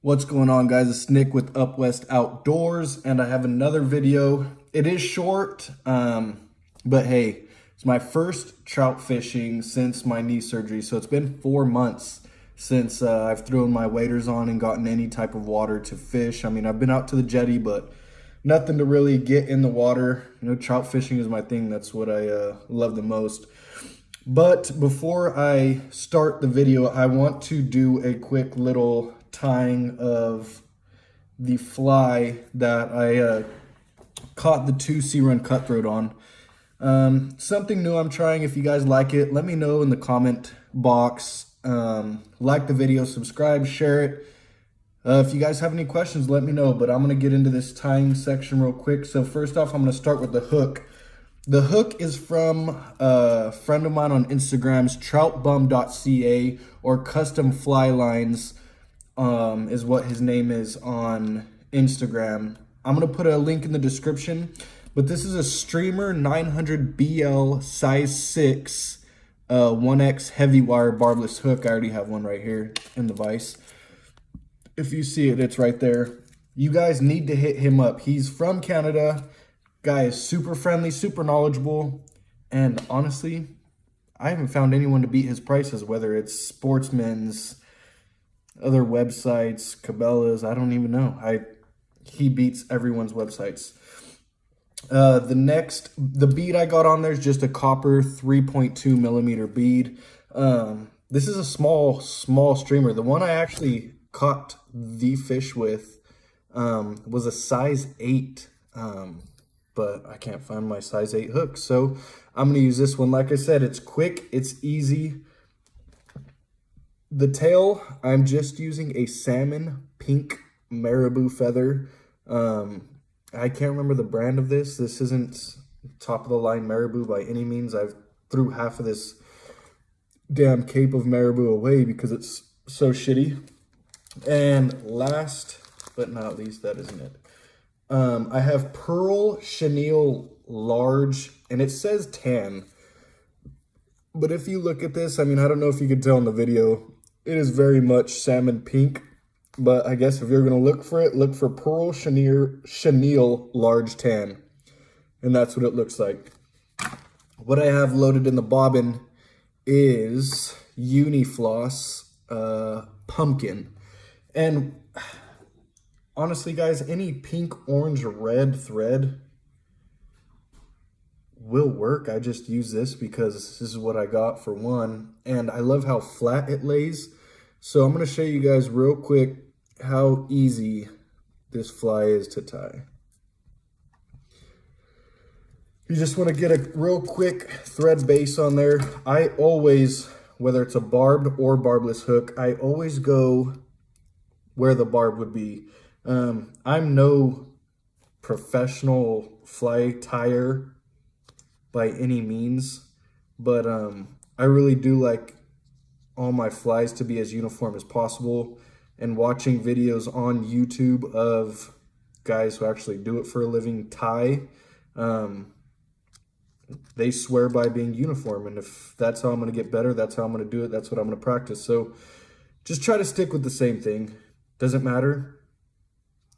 What's going on, guys? It's Nick with Up West Outdoors, and I have another video. It is short, but hey, it's my first trout fishing since my knee surgery. So it's been 4 months since I've thrown my waders on and gotten any type of water to fish. I mean, I've been out to the jetty, but nothing to really get in the water. You know, trout fishing is my thing. That's what I love the most. But before I start the video, I want to do a quick little tying of the fly that I caught the 2C run cutthroat on. Something new I'm trying. If you guys like it, let me know in the comment box. Like the video, subscribe, share it. If you guys have any questions, let me know. But I'm going to get into this tying section real quick. So first off, I'm going to start with the hook. The hook is from a friend of mine on Instagram's troutbum.ca, or Custom Fly Lines is what his name is on Instagram. I'm going to put a link in the description, but this is a Streamer 900 BL size 6 1X heavy wire barbless hook. I already have one right here in the vise. If you see it, it's right there. You guys need to hit him up. He's from Canada. Guy is super friendly, super knowledgeable, and honestly, I haven't found anyone to beat his prices, whether it's Sportsman's, other websites, Cabela's, I don't even know. He beats everyone's websites. The bead I got on there is just a copper 3.2 millimeter bead. This is a small streamer. The one I actually caught the fish with was a size 8. But I can't find my size 8 hook, so I'm going to use this one. Like I said, it's quick, it's easy. The tail, I'm just using a salmon pink marabou feather. I can't remember the brand of this. This isn't top of the line marabou by any means. I've threw half of this damn cape of marabou away because it's so shitty. And last but not least, that isn't it. I have Pearl Chenille Large, and it says tan. But if you look at this, I mean, I don't know if you can tell in the video, it is very much salmon pink. But I guess if you're going to look for it, look for Pearl Chenille Large Tan. And that's what it looks like. What I have loaded in the bobbin is Unifloss Pumpkin. And honestly, guys, any pink, orange, or red thread will work. I just use this because this is what I got for one. And I love how flat it lays. So I'm going to show you guys real quick how easy this fly is to tie. You just want to get a real quick thread base on there. I always, whether it's a barbed or barbless hook, I always go where the barb would be. I'm no professional fly tyer by any means, but I really do like all my flies to be as uniform as possible. And watching videos on YouTube of guys who actually do it for a living tie, they swear by being uniform. And if that's how I'm going to get better, that's how I'm going to do it. That's what I'm going to practice. So just try to stick with the same thing. Doesn't matter.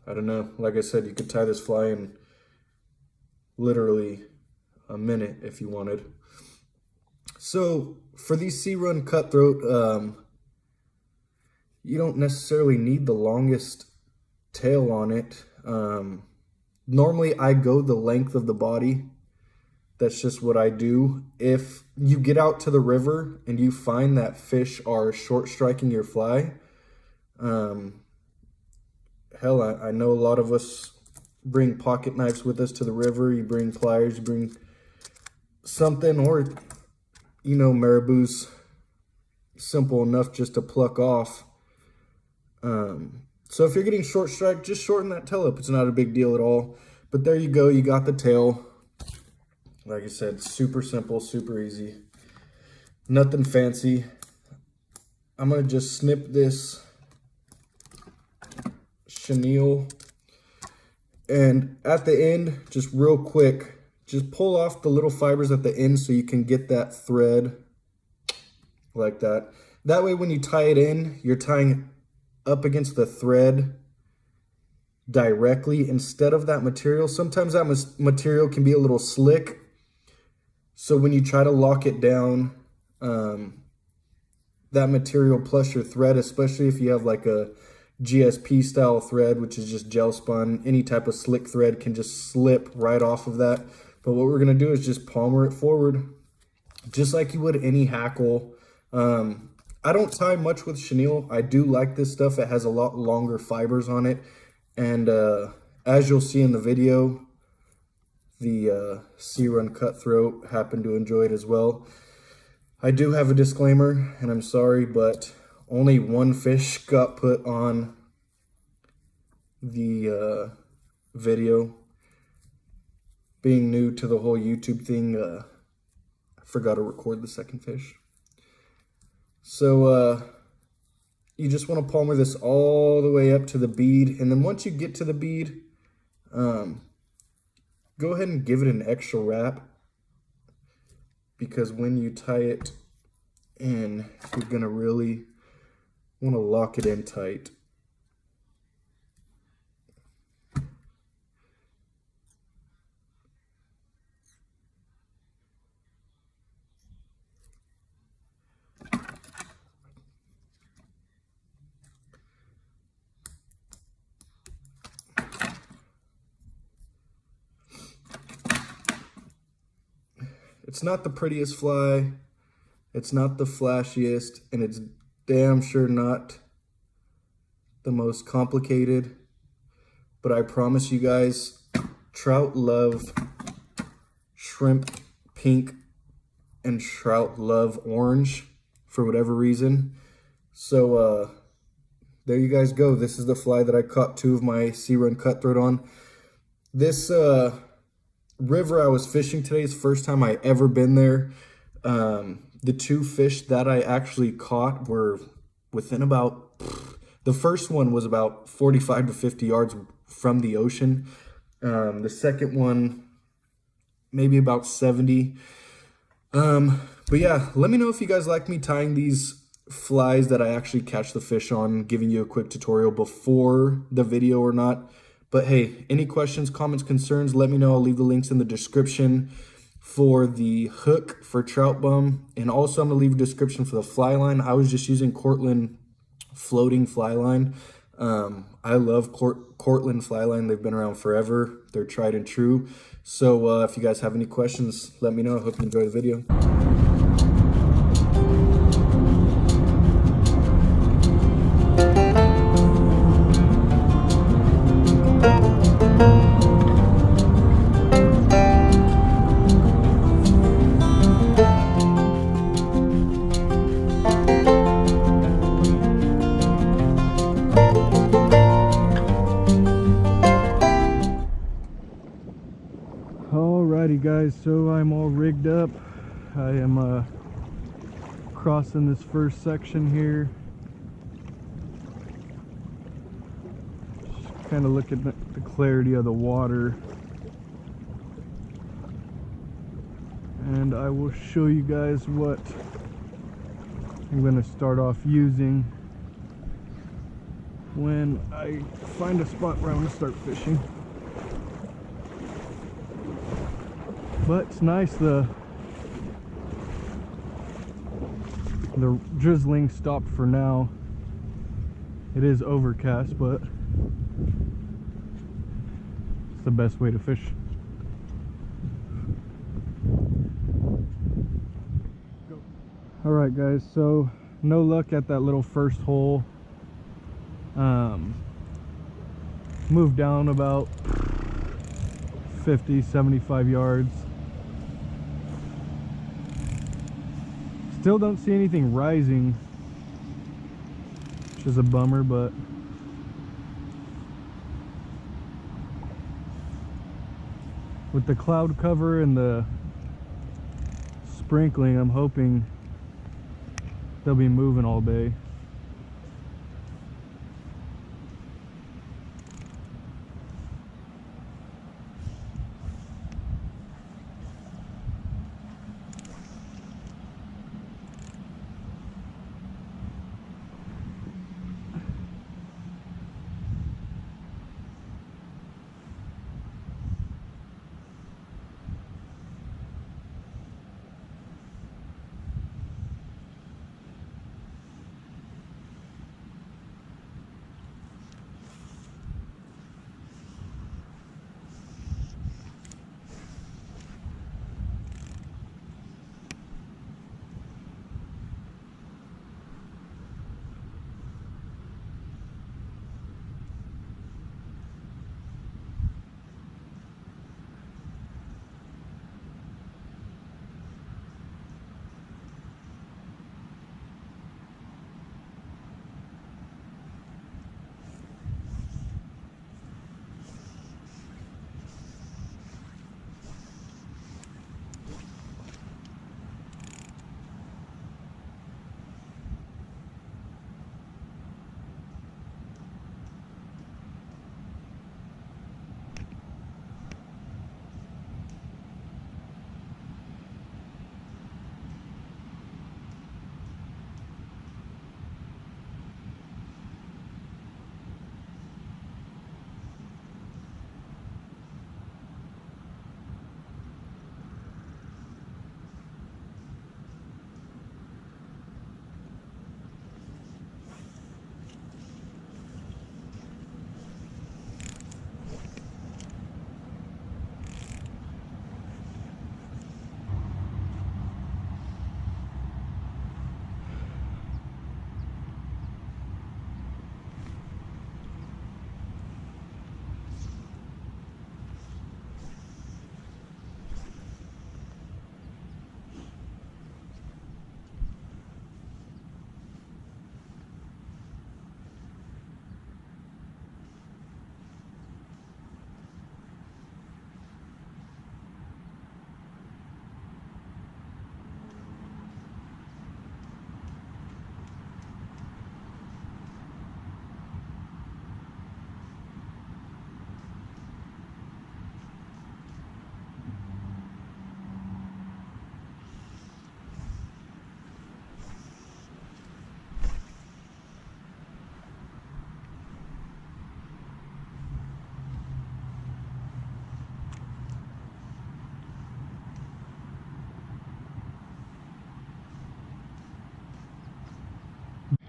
I don't know. Like I said, you could tie this fly in literally a minute if you wanted. So for these C-run cutthroat, you don't necessarily need the longest tail on it. Normally I go the length of the body. That's just what I do. If you get out to the river and you find that fish are short striking your fly, hell, I know a lot of us bring pocket knives with us to the river. You bring pliers, you bring something, or, you know, marabou's simple enough just to pluck off. So if you're getting short strike, just shorten that tail up. It's not a big deal at all. But there you go. You got the tail. Like I said, super simple, super easy. Nothing fancy. I'm going to just snip this chenille, and at the end, just real quick, just pull off the little fibers at the end so you can get that thread like that. That way when you tie it in, you're tying up against the thread directly instead of that material. Sometimes that material can be a little slick. So when you try to lock it down, that material plus your thread, especially if you have like a GSP style thread, which is just gel spun, any type of slick thread can just slip right off of that. But what we're gonna do is just palmer it forward, just like you would any hackle. I don't tie much with chenille. I do like this stuff. It has a lot longer fibers on it. And as you'll see in the video, the Sea Run Cutthroat happened to enjoy it as well. I do have a disclaimer, and I'm sorry, but only one fish got put on the video. Being new to the whole YouTube thing, I forgot to record the second fish. So you just want to palmer this all the way up to the bead, and then once you get to the bead, go ahead and give it an extra wrap, because when you tie it in, you're gonna really want to lock it in tight. It's not the prettiest fly, it's not the flashiest, and it's damn sure not the most complicated, but I promise you guys, trout love shrimp pink and trout love orange for whatever reason. So there you guys go. This is the fly that I caught 2 of my Sea Run Cutthroat on. This river I was fishing today is the first time I ever been there. The 2 fish that I actually caught were within about, the first one was about 45 to 50 yards from the ocean. The second one, maybe about 70. But yeah, let me know if you guys like me tying these flies that I actually catch the fish on, giving you a quick tutorial before the video or not. But hey, any questions, comments, concerns, let me know. I'll leave the links in the description for the hook for trout bum. And also I'm gonna leave a description for the fly line. I was just using Cortland floating fly line. I love Cortland fly line. They've been around forever. They're tried and true. So if you guys have any questions, let me know. I hope you enjoy the video. Alrighty guys, so I'm all rigged up. I am crossing this first section here. Just kind of look at the clarity of the water. And I will show you guys what I'm going to start off using when I find a spot where I'm going to start fishing. But it's nice, the drizzling stopped for now. It is overcast, but it's the best way to fish. Alright guys, so no luck at that little first hole. Moved down about 50-75 yards. Still don't see anything rising, which is a bummer, but with the cloud cover and the sprinkling, I'm hoping they'll be moving all day.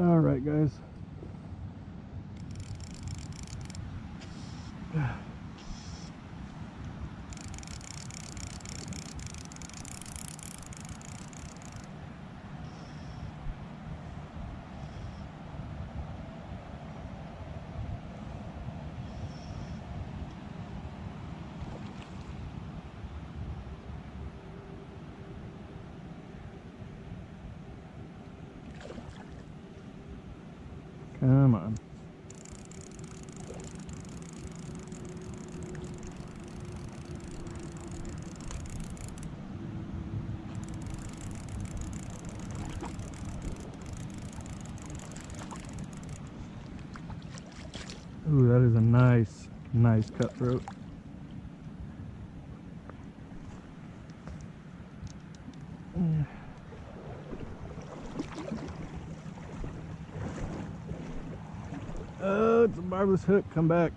All right, guys. Come on. Ooh, that is a nice cutthroat. Oh, it's a barbless hook. Come back.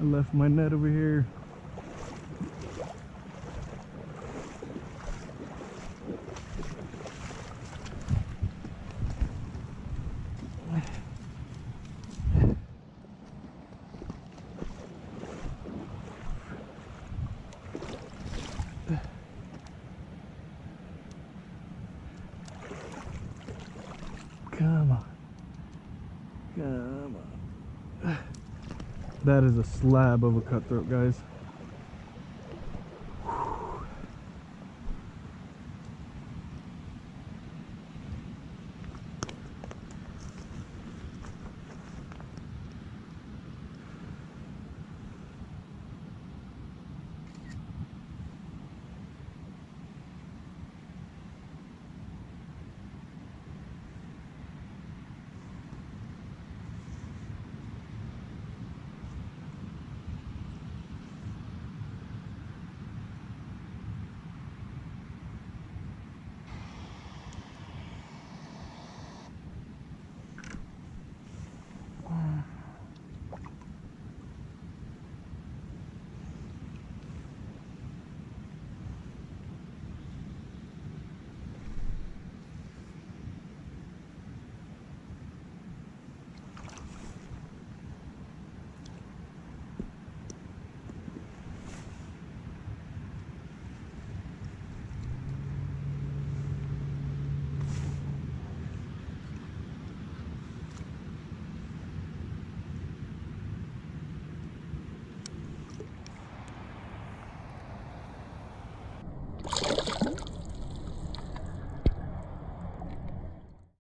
I left my net over here. Come on. Come on. That is a slab of a cutthroat, guys.